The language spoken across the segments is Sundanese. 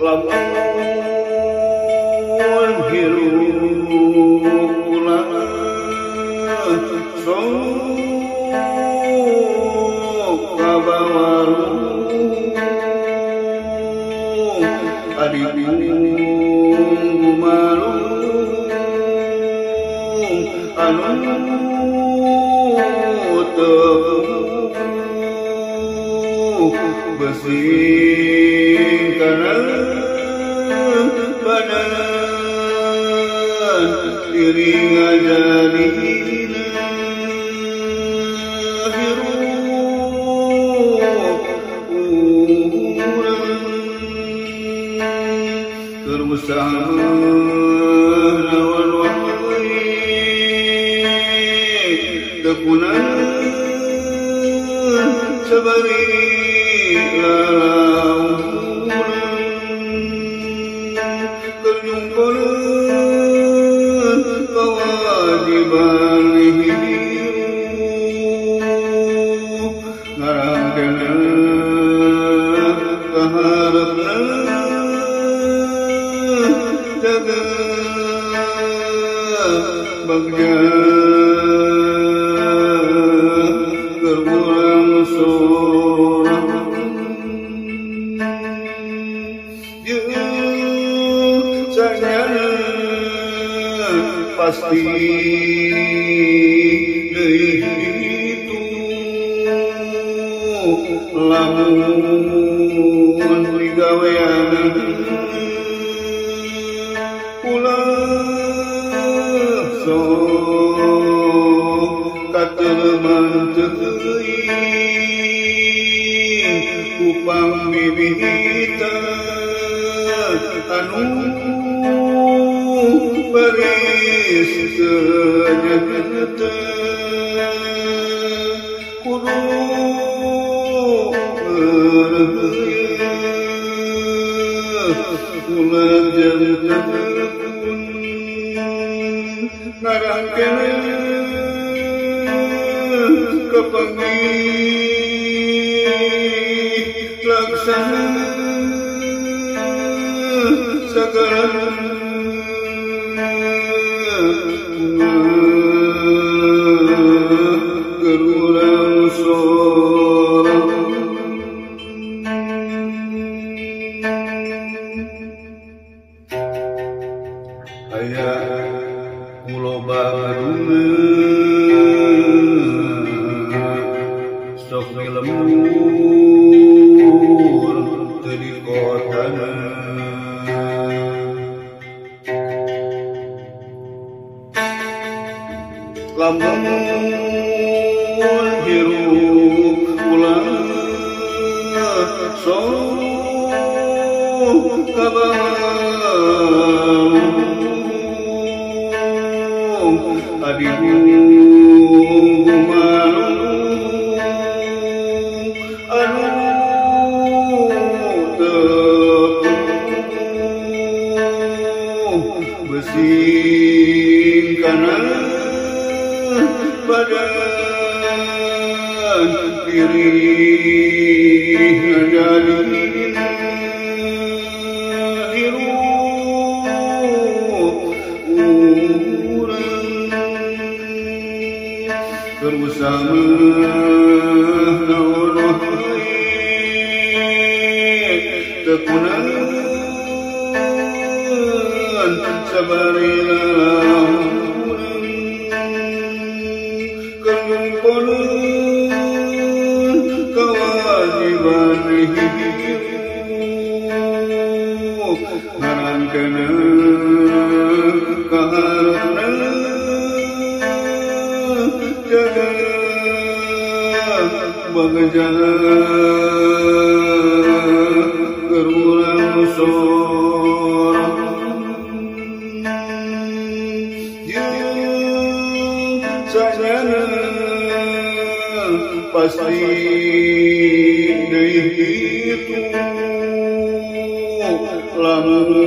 lamun hirup ulah sok kabawarung adi gumarung anu teu besing kana badan diri ngajadina hirup urang berusaha lawan wae tekunan sabari kewajiban hidup ngarangkeuna kaharepna jaga bagja gerurang sorang pasti deui itu lamun digawean ulah sok kateleman teuing kupang bibita anu baris senyata kudu ulah jantakun ngarangkeuna kepanggih laksana sagala gerurang sorang aya muloba ngaduna sok lembur teu di kotana lamun hirup ulah sok kabarung adi gumarung anu teu besing kana badan diri ngajadina hirup urang berusaha naon wae tekunan sabari kewajiban hidup ngarangkeuna kaharepna jaga bagja gerurang sorang sajana pasti deui itu lamun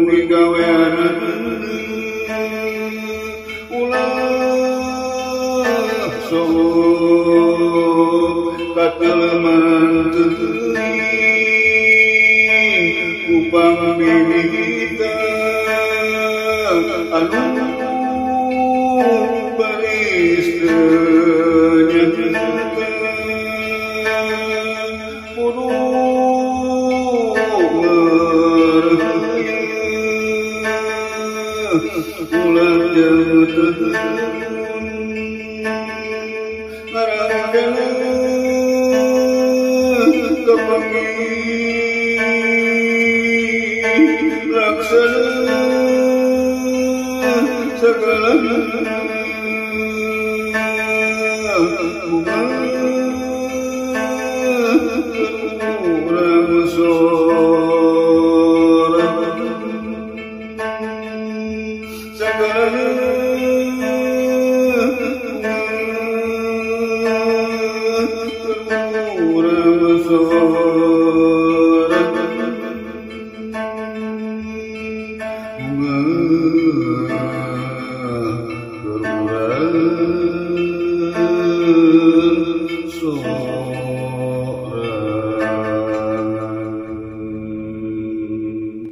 digawean ulah sok kateleman teuing pambibihita anu baris ternyata kudu merahaya ulah jauh terhubung marahkana laksana segala